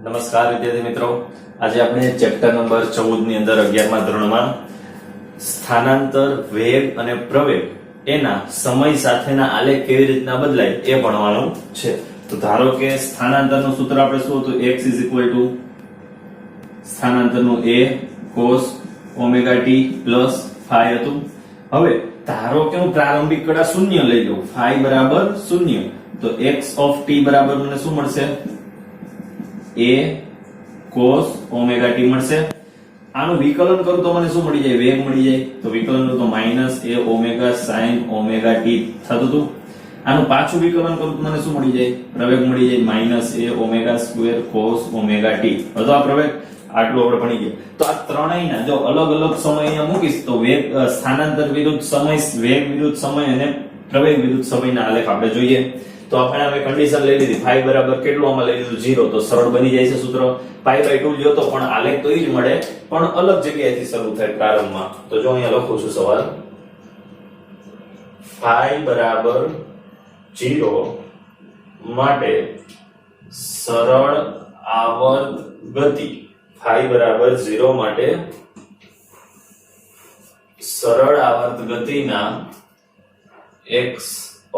નમસ્કાર વિદ્યાર્થી મિત્રો, આજે આપણે ચેપ્ટર નંબર 14 ની અંદર 11મા ધોરણમાં સ્થાનાંતર, વેગ અને પ્રવેગ એના સમય સાથેના આલેખ કેવી રીતના બદલાય એ ભણવાનું છે. તો ધારો કે સ્થાનાંતરનું સૂત્ર આપણે શું હતું? x સ્થાનાંતરનું a cos omega t phi હતું. હવે ધારો કે હું પ્રારંભિક કડા શૂન્ય લઈ લઉં, phi બરાબર 0, તો x of t બરાબર મને શું મળશે? a cos ઓમેગા t મળશે. આનું વિકલન કરું તો મને શું મળી જાય? વેગ મળી જાય. તો વિકલન કરું તો -a omega sin omega t થતું હતું. આનું પાછું વિકલન કરું તો મને શું મળી જાય? પ્રવેગ મળી જાય -a omega square cos omega t. હવે આ પ્રવેગ આટલું આપણે ભણી ગયા. તો આ ત્રણેયના જો અલગ અલગ સમય અહીંયા મૂકીશ તો વેગ સ્થાનાંતર વિરુદ્ધ સમય, વેગ વિરુદ્ધ સમય અને પ્રવેગ વિરુદ્ધ સમયના આલેખ આપણે જોઈએ. તો આપણે હવે કન્ડિશન લઈ લીધી, phi બરાબર કેટલું આમાં લઈ લીધું? 0. તો સરળ બની જાય છે સૂત્ર. pi/2 લ્યો તો પણ આલેખ તો ઈ જ મળે, પણ અલગ જગ્યાએથી શરૂ થાય પ્રારંભમાં. તો જો અહીંયા લખું છું સવાલ, phi બરાબર 0 માટે સરળ આવર્ત ગતિ, phi બરાબર 0 માટે સરળ આવર્ત ગતિના x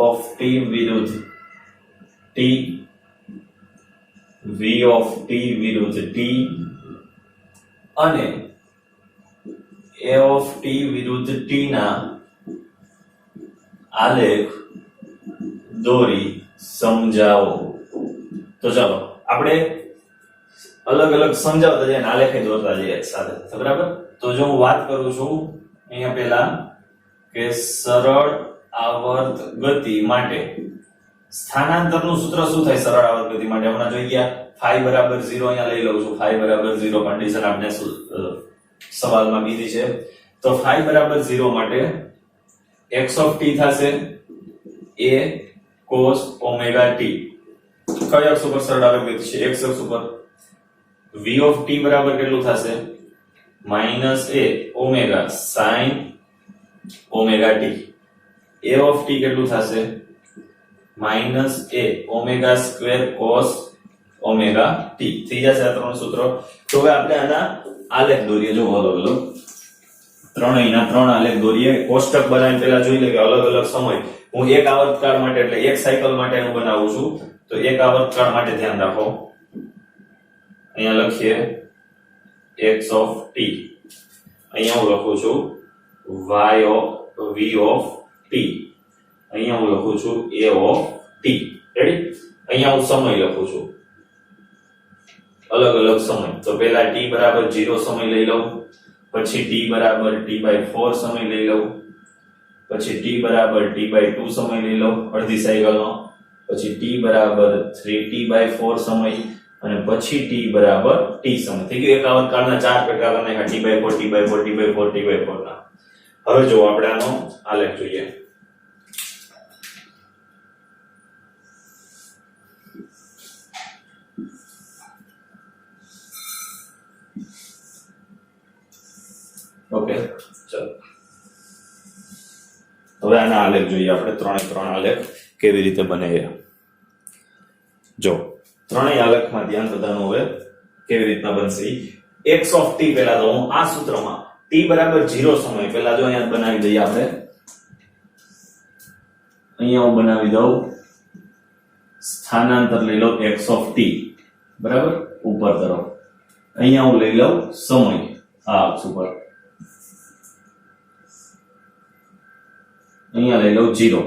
of t વિરુદ્ધ t, v of t વિરુદ્ધ t અને a of t વિરુદ્ધ t ના આલેખ દોરી સમજાવો. તો ચાલો આપણે અલગ અલગ સમજાવતા જઈએ, આલેખ દોરતા જઈએ એક સાથે, બરાબર? તો જો હું વાત કરું છું અહીંયા પહેલા કે સરળ આવર્ત ગતિ માટે સ્થાનાંતરનું સૂત્ર શું થાય? સરળ આવર્ત ગતિ માટે હમણાં જોઈ ગયા, phi બરાબર 0 અહીંયા લઈ લઉં છું. phi બરાબર 0 કન્ડિશન આપણે સવાલમાં કીધી છે. તો phi બરાબર 0 માટે x of t થશે a cos ઓમેગા t. કયા અક્ષ ઉપર સરળ આવર્ત ગતિ છે? x અક્ષ ઉપર. v of t બરાબર કેટલું થશે? -a omega sin omega t. a of t કેટલું થશે? -a omega square cos omega t. થઈ જશે આ ત્રણ સૂત્રો. તો હવે આપણે આના આલેખ દોરીએ. જો અલગ અલગ ત્રણેયના ત્રણ આલેખ દોરીએ. કોષ્ટક બનાવીને પહેલા જોઈ લે કે અલગ અલગ સમય, હું એક આવર્તકાળ માટે એટલે એક સાયકલ માટેનું બનાવું છું. તો એક આવર્તકાળ માટે ધ્યાન રાખો, અહીંયા લખીએ x of t, અહીંયા હું લખું છું y of v of t, અહીંયા હું લખું છું a of t. રેડી? અહીંયા હું સમય લખું છું, અલગ અલગ સમય. તો પહેલા t બરાબર 0 સમય લઈ લઉં, પછી t બરાબર t/4 સમય લઈ લઉં, પછી t બરાબર t/2 સમય લઈ લઉં અડધી સાયકલનો, પછી t બરાબર 3t/4 સમય, અને પછી t બરાબર t સમય. થઈ ગયું એક આવર્તકાળના ચાર પ્રકાર અને t/4 t/4 t/4 t/4 ના. હવે જો આપણે આનો આલેખ જોઈએ. ઓકે, ચલો હવે આના આલેખ જોઈએ આપણે. ત્રણ આલેખ કેવી રીતે બને એ જો. ત્રણેય આલેખમાં ધ્યાન બધાનું હવે કેવી રીતના બનશે. x of t પહેલા તો હું આ સૂત્રમાં t બરાબર 0 સમય પહેલા જો અહીંયા બનાવી દઈએ આપણે. અહીંયા હું બનાવી દઉં સ્થાનાંતર લઈ લઉં x of t બરાબર ઉપર તરફ. અહીંયા હું લઈ લઉં સમય આ અક્ષ ઉપર, અહીંયા લઈ લઉં 0.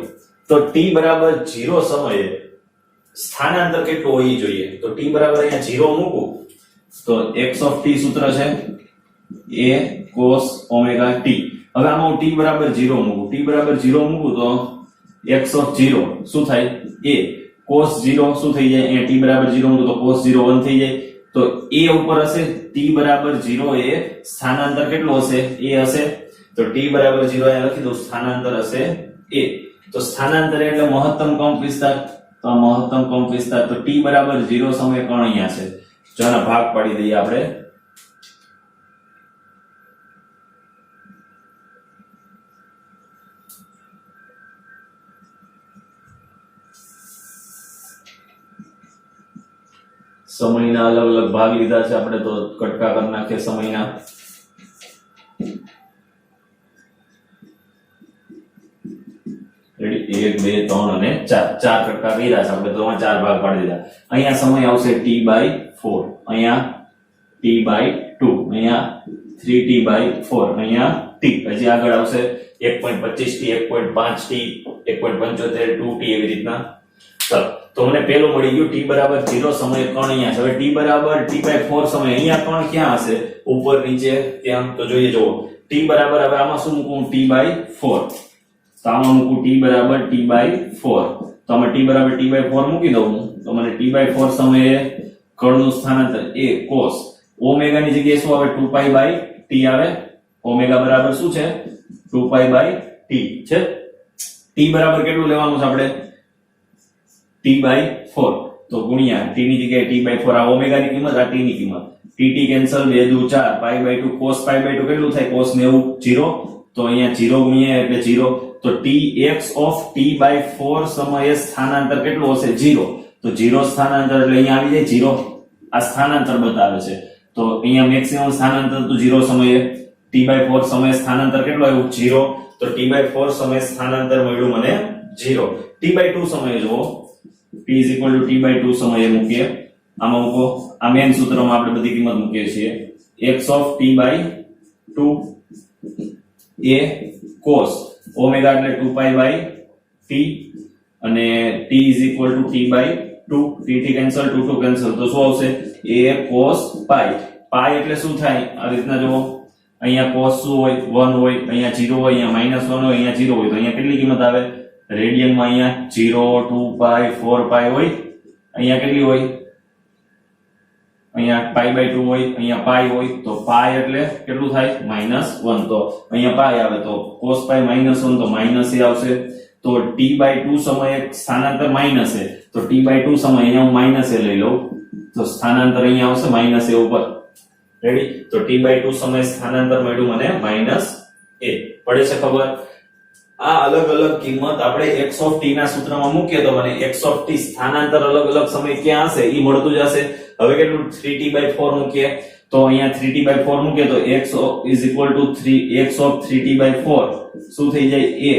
તો t બરાબર 0 સમયે સ્થાનાંતર કેટલું હોવું જોઈએ? તો t બરાબર અહીંયા 0 મૂકું તો x of t સૂત્ર છે a cos ઓમેગા t. હવે આમાં હું t બરાબર 0 મૂકું, t બરાબર 0 મૂકું તો x of 0 શું થાય? a cos 0 શું થઈ જાય? અહીંયા t બરાબર 0 મૂકું તો cos 0 1 થઈ જાય. તો a ઉપર હશે t બરાબર 0 એ સ્થાનાંતર કેટલું હશે? a હશે. તો t બરાબર 0 અહીંયા લખી દઉં, સ્થાનાંતર હશે a. તો સ્થાનાંતર એટલે મહત્તમ કંપ વિસ્તાર. તો મહત્તમ કંપ વિસ્તાર, તો t બરાબર 0 સમય કણ અહીંયા છે. જો આના ભાગ પાડી દઈએ આપણે. સમયના અલગ અલગ ભાગ લીધા છે આપણે, તો કટકા કરી નાખીએ સમયના. રેડી? 1 2 3 અને 4 ચાર કટકા કર્યા છે આપણે, તો આમાં 4 ભાગ પાડી દીધા. અહીંયા સમય આવશે t/4, અહીંયા t/2, અહીંયા 3t/4, અહીંયા t. પછી આગળ આવશે 1.25t, 1.5t, 1.75, 2t, એવી રીતના. ચાલો, તો મને પેલું મળી ગયું t બરાબર 0 સમય કણ અહીંયા છે. હવે t બરાબર t/4 સમય અહીંયા કણ ક્યાં હશે? ઉપર નીચે ત્યાં. તો જોઈએ, જુઓ t બરાબર, હવે આમાં શું મૂકું? t/4. તો આમાં મૂકું t બરાબર t/4. તો આમાં t બરાબર t/4 મૂકી દઉં તો મને t/4 સમયે કણનું સ્થાનાંતર એ cos ઓમેગા ની જગ્યાએ શું આવે? 2π/t આવે. ઓમેગા બરાબર શું છે? 2π/t છે. t બરાબર કેટલું લેવાનું છે આપણે? t/4. તો ગુણ્યા t ની જગ્યાએ t/4, આ ઓમેગા ની કિંમત, આ t ની કિંમત. tt કેન્સલ, 2 દુ 4, π/2 cos π/2 કેટલું થાય? cos 90, 0. તો અહીંયા 0 ગુણ્યા એટલે 0. તો tx of t/4 સમયે સ્થાનાંતર કેટલું હશે? 0. તો 0 સ્થાનાંતર એટલે અહીંયા આવી જાય 0. આ સ્થાનાંતર બતાવે છે. તો અહીંયા મેક્સિમમ સ્થાનાંતર તો 0 સમયે, t/4 સમયે સ્થાનાંતર કેટલું આવ્યું? 0. તો t/4 સમયે સ્થાનાંતર મળ્યું મને 0. t/2 સમયે જુઓ, t = t/2 સમયે મૂકીએ. આમાં મૂકો, આ મેઈન સૂત્રમાં આપણે બધી કિંમત મૂકીએ છીએ. x of t/2 A cos omega એટલે 2π/t અને t = t/2, t cancel, 2 cancel, તો શું આવશે? a cos π. π એટલે શું થાય? આ રીતના જુઓ, અહીંયા cos શું હોય? 1 હોય, અહીંયા 0 હોય, અહીંયા -1 હોય, અહીંયા 0 હોય. તો અહીંયા કેટલી કિંમત આવે? રેડિયનમાં અહીંયા 0, 2π, 4π હોય. અહીંયા કેટલી હોય? અહીંયા π/2 હોય, અહીંયા પાઈ હોય. તો પાઈ એટલે કેટલું થાય? -1. તો અહીંયા પાઈ આવે તો cos π -1, તો માઈનસ એ આવશે. તો t/2 સમયે સ્થાનાંતર માઈનસ એ, તો t/2 સમય અહીંયા હું માઈનસ એ લઈ લઉં, તો સ્થાનાંતર અહીંયા આવશે માઈનસ એ ઉપર. રેડી? તો t/2 સમયે સ્થાનાંતર મળ્યું મને -a. પડે છે ખબર? આ અલગ અલગ કિંમત આપણે x of t ના સૂત્રમાં મૂકીએ તો મને x of t સ્થાનાંતર અલગ અલગ સમય ક્યાં હશે ઈ મળતું જશે. હવે કેટલું? 3t/4 મૂકીએ તો અહીંયા 3t/4 મૂકીએ તો x = 3, x of 3t/4 શું થઈ જાય? a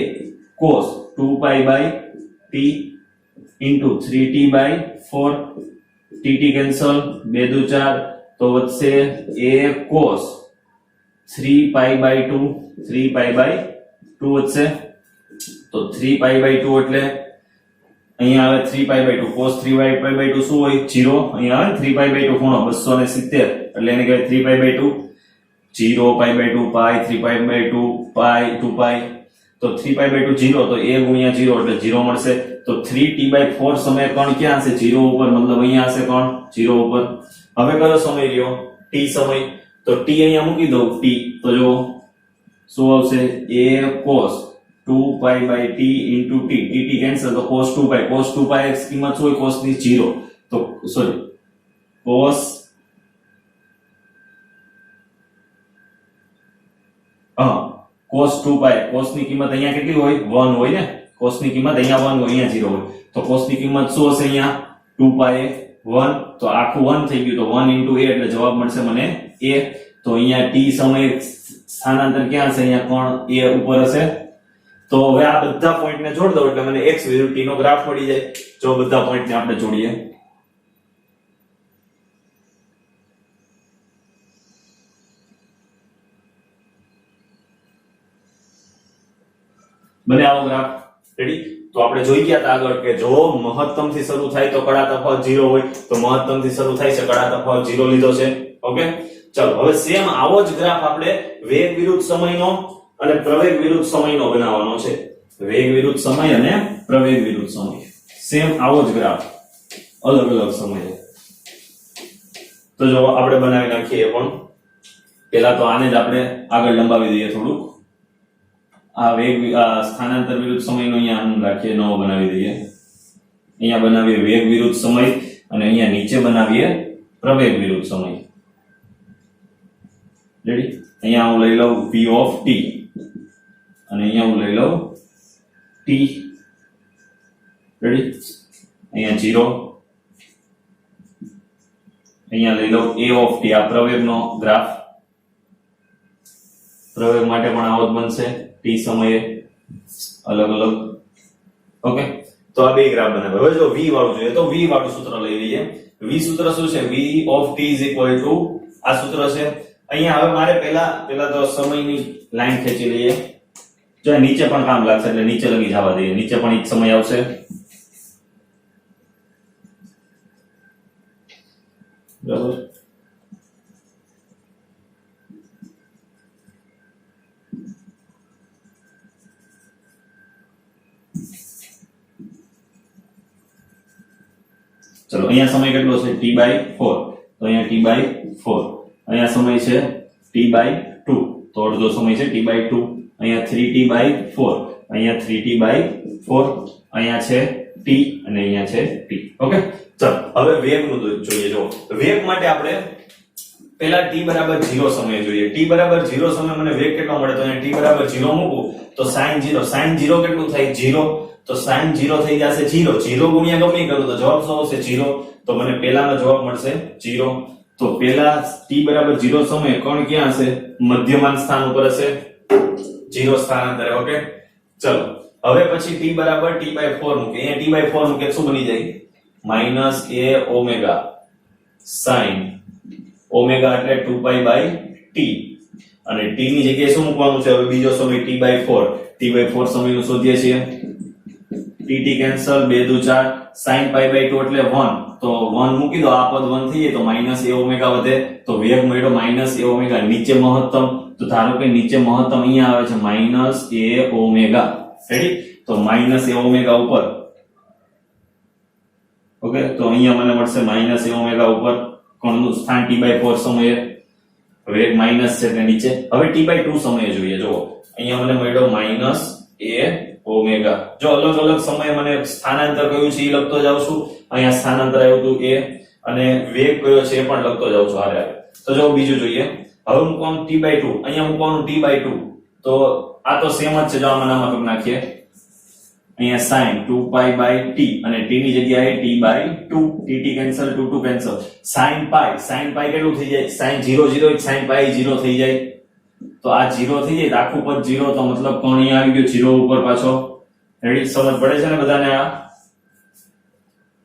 cos 2π/t into 3t/4, tt cancel, 2 દુ 4, તો વધશે a cos 3π/2, 3π/2 વધશે. તો 3π/2 એટલે અહીંયા આવે 3π/2, cos 3π/2 શું હોય? 0. અહીંયા આવે 3π/2 ખૂણો 270, એટલે એને કહેવાય 3π/2. 0, π/2, π, 3π/2, π, 2π. તો 3π/2 0, તો a ગુણ્યા 0 એટલે 0 મળશે. તો 3t/4 સમય કણ ક્યાં હશે? 0 ઉપર, મતલબ અહીંયા હશે કણ 0 ઉપર. હવે કયો સમય રહ્યો? t સમય. તો t અહીંયા મૂકી દઉં, t. તો જો શું આવશે? a cos 2π/t into t, tt cancel, તો cos 2π, cos 2π x કિંમત શું હોય? cos ની 0. તો સોરી, cos cos 2π, cos ની કિંમત અહીંયા કેટલી હોય? 1 હોય ને. cos ની કિંમત અહીંયા 1 હોય, અહીંયા 0 હોય. તો cos ની કિંમત શું હશે? અહીંયા 2π 1, તો આખું 1 થઈ ગયું. તો 1 into a એટલે જવાબ મળશે મને a. તો અહીંયા t સમય સ્થાનાંતર ક્યાં હશે? અહીંયા કોણ a ઉપર હશે. તો હવે આ બધા પોઈન્ટને જોડ દો એટલે મને x વિરુદ્ધ t નો ગ્રાફ મળી જાય. જો બધા પોઈન્ટને આપણે જોડીએ, બને આવો ગ્રાફ. રેડી? તો આપણે જોઈ ગયા હતા આગળ કે જો મહત્તમ થી શરૂ થાય તો કડા તફાવત 0 હોય, તો મહત્તમ થી શરૂ થાય છે કડા તફાવત 0 લીધો છે. ઓકે, ચલો હવે સેમ આવો જ ગ્રાફ આપણે વેગ વિરુદ્ધ સમયનો અને પ્રવેગ વિરુદ્ધ સમયનો બનાવવાનો છે. વેગ વિરુદ્ધ સમય અને પ્રવેગ વિરુદ્ધ સમય, સેમ આવો જ ગ્રાફ અલગ અલગ સમયે. તો જો આપણે બનાવી નાખીએ. પણ પહેલા તો આને જ આપણે આગળ લંબાવી દઈએ થોડું. આ વેગ સ્થાનાંતર વિરુદ્ધ સમયનો અહીંયા રાખીએ, નવો બનાવી દઈએ. અહીંયા બનાવીએ વેગ વિરુદ્ધ સમય અને અહીંયા નીચે બનાવીએ પ્રવેગ વિરુદ્ધ સમય. રેડી? અહીંયા હું લઈ લઉં p of t અને અહીંયા હું લઈ લઉં t. રેડી? અહીંયા 0, અહીંયા લઈ લો a of t, આ પ્રવેગનો ગ્રાફ, પ્રવેગ માટે પણ આવો જ બનશે t સમયે અલગ અલગ. ઓકે, તો આ બે ગ્રાફ બનાવે. હવે જો v વાળું જોઈએ તો v વાળું સૂત્ર લઈ લઈએ. v સૂત્ર શું છે? v of t is equal to આ સૂત્ર છે. અહીંયા હવે મારે પહેલા તો સમયની લાઈન ખેંચી લઈએ. જો નીચે પણ કામ લાગશે એટલે નીચે લગી જવા દઈએ. નીચે પણ એક સમય આવશે. બરાબર, ચલો અહીંયા સમય કેટલો છે? t/4. તો અહીંયા t/4. અહીંયા સમય છે t/2. તો અડધો સમય છે t/2. અહીંયા 3t/4. અહીંયા 3t/4. અહીંયા છે t અને અહીંયા છે t. ઓકે, ચલો હવે વેગનું જોઈએ. જો વેગ માટે આપણે પહેલા t બરાબર 0 સમય જોઈએ. t બરાબર 0 સમય મને વેગ કેટલો મળે? તો અહીંયા t બરાબર 0 મૂકું તો sin 0. sin 0 કેટલું થાય? 0. તો sin 0 થઈ જશે 0. 0 ગુણ્યા ગમે કરું તો જવાબ શું આવશે? 0. તો મને પહેલાનો જવાબ મળશે 0. તો પહેલા t બરાબર 0 સમયે કોણ ક્યાં હશે? મધ્યમાન સ્થાન ઉપર હશે. 0 સ્થાનાંતરે. ઓકે, ચલો હવે પછી t બરાબર t/4 મૂકે. અહીંયા t/4 મૂકે શું બની જાય? -a ઓમેગા sin ઓમેગા એટલે 2π/t અને t ની જગ્યાએ શું મૂકવાનું છે? હવે બીજો સમય t/4. t/4 સમયનું શોધીએ છીએ. t કેન્સલ, 2 દુ 4, sin π/2 એટલે 1. તો 1 મૂકી દો, આ પદ 1 થઈ જાય તો -a ઓમેગા વધે. તો વેગ મળ્યો -a ઓમેગા. નીચે મહત્તમ, તો ધારો કે નીચે મહત્તમ અહીંયા આવે છે -a ઓમેગા. રેડી? તો -a ઓમેગા ઉપર. ઓકે, તો અહીંયા મને મળશે -a ઓમેગા ઉપર કોણનું સ્થાન t/4 સમયે. વેગ માઈનસ છે એટલે નીચે. હવે t/2 સમયે જોઈએ. જો અહીંયા મને મળ્યો -a ઓમેગા. જો અલગ અલગ સમયે મને સ્થાનાંતર કયું છે એ લખતો જાઉં છું. અહીંયા સ્થાનાંતર આવ્યું હતું a અને વેગ કયો છે એ પણ લખતો જાઉં છું. હારે તો જો બીજું જોઈએ. હવે મૂકવાનું t/2. અહીંયા મૂકવાનું t/2. તો આ તો સેમ જ છે. જો આમાં નામ નાખીએ. અહીંયા sin 2π/t અને t ની જગ્યાએ t/2. t cancel, 2 cancel. sin π કેટલું થઈ જાય? sin 0 0 sin π 0 થઈ જાય. તો આ 0 થઈ જાય, આખું પદ 0. તો મતલબ કોણ અહીંયા આવી ગયો 0 ઉપર પાછો. રેડી? સમજ પડે છે ને બધાને? આ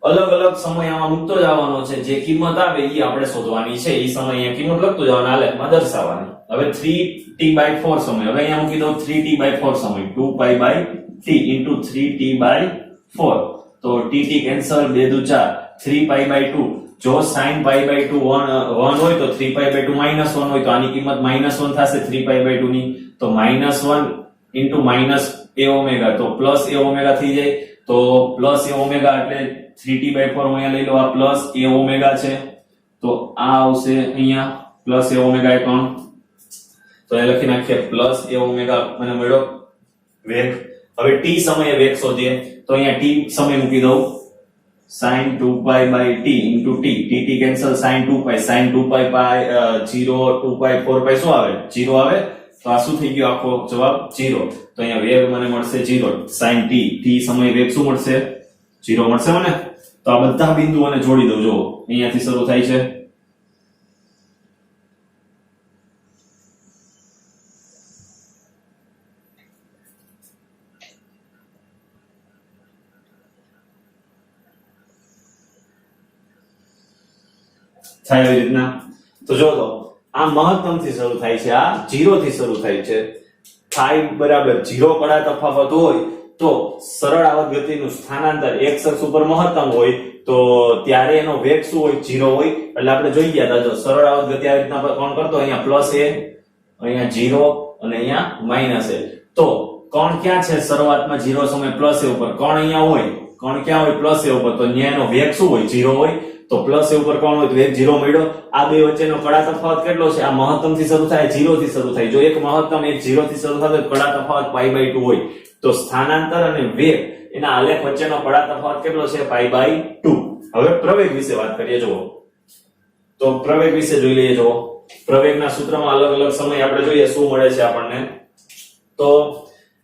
અલગ અલગ સમય આમાં મૂકતો જવાનો છે. જે કિંમત આવે એ આપણે શોધવાની છે. એ સમય અહીંયા કિંમત લખતો જવાનો, આલેખમાં દર્શાવવાની. હવે 3t/4 સમય. હવે અહીંયા મૂકી દો 3t/4 સમય. 2π/t into 3t/4. તો t કેન્સલ, 2 દુ 4, 3π/2. જો sin π/2 1 હોય તો 3π/2 -1 હોય તો આની કિંમત -1 થશે 3π/2 ની. તો -1 into -a ઓમેગા તો +a ઓમેગા થઈ જાય. તો +a ઓમેગા એટલે 3t/4 અહીંયા લઈ લો. આ +a ઓમેગા છે. તો આ આવશે અહીંયા +a ઓમેગા એ કોણ? તો એ લખી નાખીએ +a ઓમેગા મને મળ્યો વેગ. હવે t સમયે વેગ શોધીએ. તો અહીંયા t સમય મૂકી દઉં. sin 2π/t into t cancel, sin 2π 0 2π 4π શું આવે? 0 આવે. તો આ શું થઈ ગયો? આખો જવાબ 0. તો અહીંયા વેગ મને મળશે 0. sin t સમય વેગ શું મળશે? 0 મળશે મને. તો આ બધા બિંદુઓને જોડી દઉં. જો અહીંયાથી શરૂ થાય છે. થાય એવી રીતના. તો જો તો આ મહત્તમ થી શરૂ થાય છે, આ 0 થી શરૂ થાય છે. phi બરાબર 0 કડા તફાવત હોય તો સરળ આવર્ત ગતિનું સ્થાનાંતર x અક્ષ ઉપર મહત્તમ હોય તો ત્યારે એનો વેગ શું હોય? 0 હોય. એટલે આપણે જોઈ ગયા હતા. જો સરળ આવર્ત ગતિ આ રીતના કોણ કરતો, અહીંયા +a, અહીંયા 0 અને અહીંયા -a. તો કોણ ક્યાં છે? શરૂઆતમાં 0 સમય +a ઉપર. કોણ અહીંયા હોય? કોણ ક્યાં હોય? +a ઉપર. તો અહીંયા એનો વેગ શું હોય? 0 હોય. તો +a ઉપર કોણ હોય? તો વેગ 0 મળ્યો. આ બે વચ્ચેનો કડા તફાવત કેટલો છે? આ મહત્તમ થી શરૂ થાય, 0 થી શરૂ થાય. જો એક મહત્તમ એક 0 થી શરૂ થાય તો કડા તફાવત π/2 હોય. તો સ્થાનાંતર અને વેગ એના આલેખ વચ્ચેનો કડા તફાવત કેટલો છે? π/2. હવે પ્રવેગ વિશે વાત કરીએ. જુઓ તો પ્રવેગ વિશે જોઈ લઈએ. જુઓ પ્રવેગના સૂત્રમાં અલગ અલગ સમય આપણે જોઈએ શું મળે છે આપણને. તો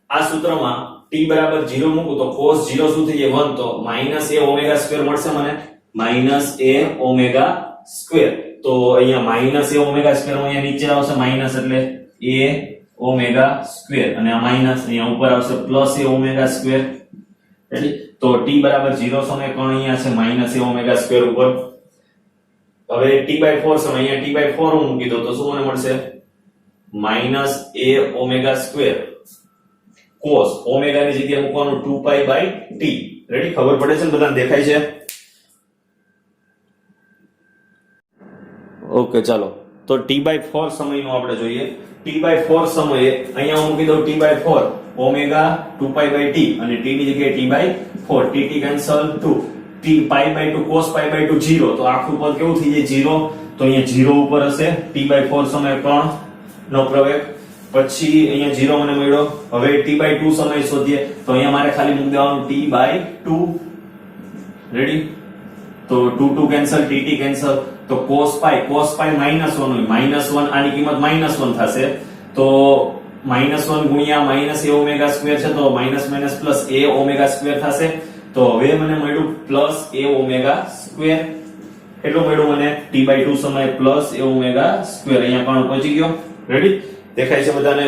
આ સૂત્રમાં t બરાબર 0 મૂકું તો cos 0 શું થઈ જાય? 1. તો -a ઓમેગા સ્ક્વેર મળશે મને. -a omega square. તો અહીંયા માઈનસ a ઓમેગા સ્ક્વેર અહીંયા નીચે આવશે માઈનસ એટલે a ઓમેગા સ્ક્વેર અને આ માઈનસ અહીંયા ઉપર આવશે plus a omega square. Ready? તો t બરાબર 0 સમય કોણ અહીંયા છે માઈનસ a ઓમેગા સ્ક્વેર ઉપર. હવે t/4 સમય અહીંયા t/4 હું મૂકી દઉં તો શું મને મળશે minus a omega square cos omega ની જગ્યાએ મૂકવાનું 2π/t. રેડી? ખબર પડે છે ને બધાને દેખાય છે? ઓકે ચાલો તો t/4 સમયનું આપણે જોઈએ. t/4 સમયે અહીંયા હું મૂકી દઉં t/4 ઓમેગા 2π/t અને t ની જગ્યાએ t/4 t cancel 2 t π/2 cos π/2 0. તો આખું પદ કેવું થઈ જાય 0. તો અહીંયા 0 ઉપર હશે t/4 સમય કોણ નો પ્રવેગ. પછી અહીંયા 0 મને મળ્યો. હવે t/2 સમય શોધીએ તો અહીંયા મારે ખાલી મૂકી દેવાનું t/2. રેડી? તો 2 કેન્સલ t કેન્સલ તો cos π -1 હોય -1 આની કિંમત -1 થશે. તો -1 ગુણ્યા -a ઓમેગા સ્ક્વેર છે તો minus minus plus a omega square થશે. તો હવે મને મળ્યું પ્લસ a ઓમેગા સ્ક્વેર. કેટલું મળ્યું મને t/2 સમય પ્લસ a ઓમેગા સ્ક્વેર. અહીંયા પણ પહોંચી ગયો. રેડી? દેખાય છે બધાને?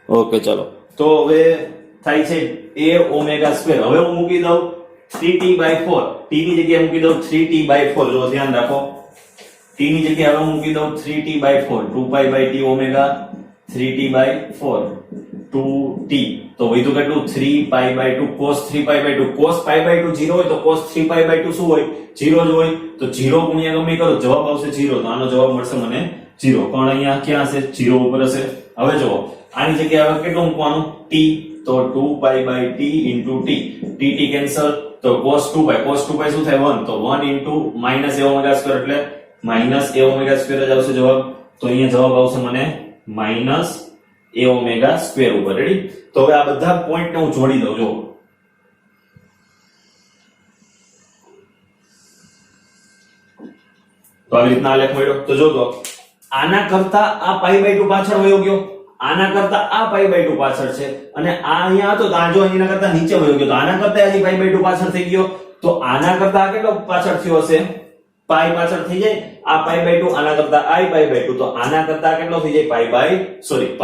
ઓકે ચાલો તો હવે થાય છે a ઓમેગા સ્ક્વેર. હવે હું મૂકી દઉં 3t/4 t ની જગ્યાએ મૂકી દઉં 3t/4. જો ધ્યાન રાખો t ની જગ્યાએ હવે હું મૂકી દઉં 3t/4 2π/t omega 3t/4 2t. તો વધ્યું કેટલું 3π/2 cos 3π/2 cos π/2 0 હોય તો cos 3π/2 શું હોય 0 જ હોય. તો 0 ગુણ્યા ગમે કરો જવાબ આવશે 0. તો આનો જવાબ મળશે મને 0. પણ અહીંયા ક્યાં હશે 0 ઉપર હશે. હવે જો આની જગ્યાએ હવે કેટલું મૂકવાનું t. તો 2π/t * t કેન્સલ તો cos 2π શું થાય 1. તો 1 * -a ઓમેગા સ્ક્વેર એટલે -a ઓમેગા સ્ક્વેર જ આવશે જવાબ. તો અહીંયા જવાબ આવશે મને -a ઓમેગા સ્ક્વેર ઉપર. રેડી? તો હવે આ બધા પોઈન્ટ ને હું જોડી દઉં. જો તો આવી રીતના આલેખ મળ્યો. તો જો તો આના કરતા આ π/2 પાછળ વયો ગયો. આના કરતા આ π/2 પાછળ છે અને આ અહીંયા હતો તો આ જો અહીંના કરતા નીચે વયો ગયો. તો આના કરતા હજી π/2 પાછળ થઈ ગયો. તો આના કરતા આ કેટલો પાછળ થયો હશે π પાછળ થઈ જાય. આ π/2 આના કરતા આ π/2 તો આના કરતા કેટલો થઈ જાય π.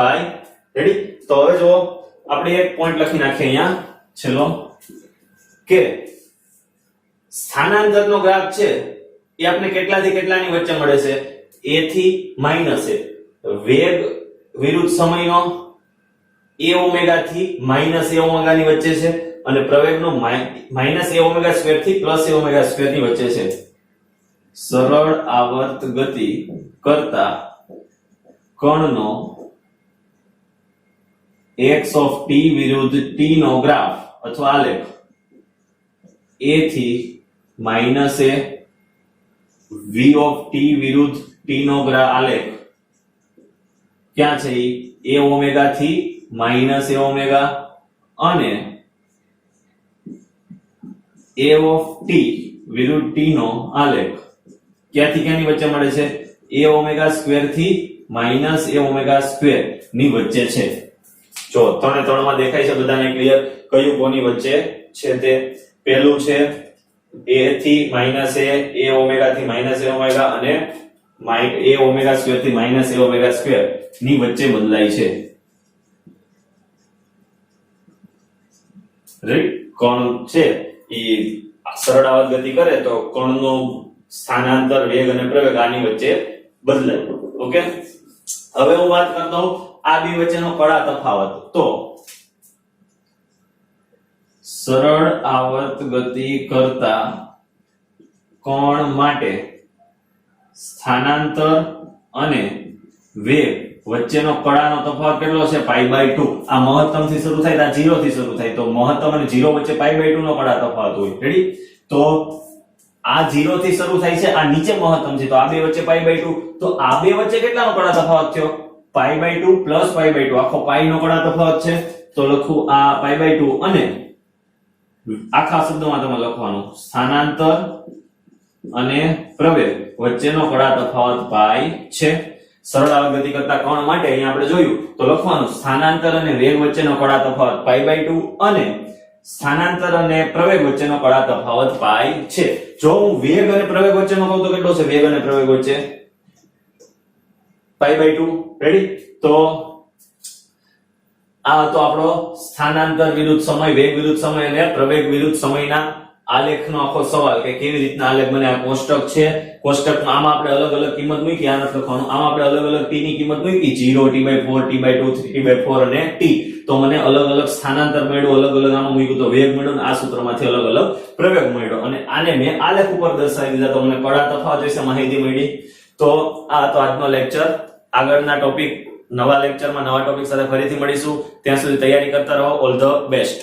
રેડી? તો હવે જો આપણે એક પોઈન્ટ લખી નાખીએ અહીંયા છેલ્લો કે સ્થાનાંતરનો ગ્રાફ છે એ આપણે કેટલાથી કેટલાની વચ્ચે મળે છે a થી -a. વેગ વિરુદ્ધ સમયનો a ઓમેગા થી -a ઓમેગા ની વચ્ચે છે અને પ્રવેગનો -a ઓમેગા સ્ક્વેર થી +a ઓમેગા સ્ક્વેર ની વચ્ચે છે. સરળ આવર્ત ગતિ કરતા કણનો x ઓફ t વિરુદ્ધ t નો ગ્રાફ અથવા આલેખ a થી -a v ઓફ t વિરુદ્ધ t નો આલેખ ક્યાં છે a ઓમેગા થી -a ઓમેગા અને a ઓફ t વિરુદ્ધ t નો આલેખ ક્યાંથી ક્યાંની વચ્ચે મળે છે a ઓમેગા સ્ક્વેર થી -a ઓમેગા સ્ક્વેર ની વચ્ચે છે. જો 3 3 માં દેખાય છે બધાને ક્લિયર કયું કોની વચ્ચે છે તે. પહેલું છે a થી -a ઓમેગા થી -a ઓમેગા અને a ઓમેગા સ્ક્વેર થી -a ઓમેગા સ્ક્વેર ની વચ્ચે બદલાય છે. રાઈટ? કોણ છે ઈ સરળ આવર્ત ગતિ કરે તો કણનું સ્થાનાંતર વેગ અને પ્રવેગ આની વચ્ચે બદલાય. ઓકે? હવે હું વાત કરતો હું આ બે વચ્ચેનો કડા તફાવત. તો સરળ આવર્ત ગતિ કરતા કોણ માટે સ્થાનાંતર અને વેગ વચ્ચેનો કડાનો તફાવત કેટલો છે π/2. આ મહત્તમ થી શરૂ થાય તો આ 0 થી શરૂ થાય તો મહત્તમ અને 0 વચ્ચે π/2 નો કડા તફાવત હોય. રેડી? તો આ 0 થી શરૂ થાય છે આ નીચે મહત્તમ છે તો આ બે વચ્ચે π/2. તો આ બે વચ્ચે કેટલાનો કડા તફાવત થયો π/2 + π/2. આખો π નો કડા તફાવત છે તો લખું આ π/2 અને આખા શબ્દમાં તમે લખવાનું સ્થાનાંતર અને પ્રવેગ વચ્ચેનો કડા તફાવત π છે. સરળ આવર્ત ગતિ કરતા કણ માટે અહીંયા આપણે જોયું તો લખવાનું સ્થાનાંતર અને વેગ વચ્ચેનો કડા તફાવત π/2 અને સ્થાનાંતર અને પ્રવેગ વચ્ચેનો કડા તફાવત પાઈ છે. જો હું વેગ અને પ્રવેગ વચ્ચેનો કહું તો કેટલો છે વેગ અને પ્રવેગ વચ્ચે π/2. રેડી? તો આ હતો આપણો સ્થાનાંતર વિરુદ્ધ સમય, વેગ વિરુદ્ધ સમય અને પ્રવેગ વિરુદ્ધ સમયના આલેખનો આખો સવાલ કે કેવી રીતના આલેખ બને. આ કોષ્ટક છે, કોષ્ટકમાં આમાં આપણે અલગ અલગ કિંમત મૂકી, આ નથી લખવાનું. આમાં આપણે અલગ અલગ t ની કિંમત મૂકી, 0, t/4, t/2, 3t/4 અને t. તો મને અલગ અલગ સ્થાનાંતર મળ્યું, અલગ અલગ આમાં મૂક્યું તો વેગ મળ્યો, અને આ સૂત્રમાંથી અલગ અલગ પ્રવેગ મળ્યો, અને આને મેં આલેખ ઉપર દર્શાવી દીધા તો મને કડા તફાવત વિશે માહિતી મળી. તો આ હતો આજનો લેક્ચર. આગળના ટોપિક, નવા લેક્ચરમાં નવા ટોપિક સાથે ફરીથી મળીશું. ત્યાં સુધી તૈયારી કરતા રહો. All the best.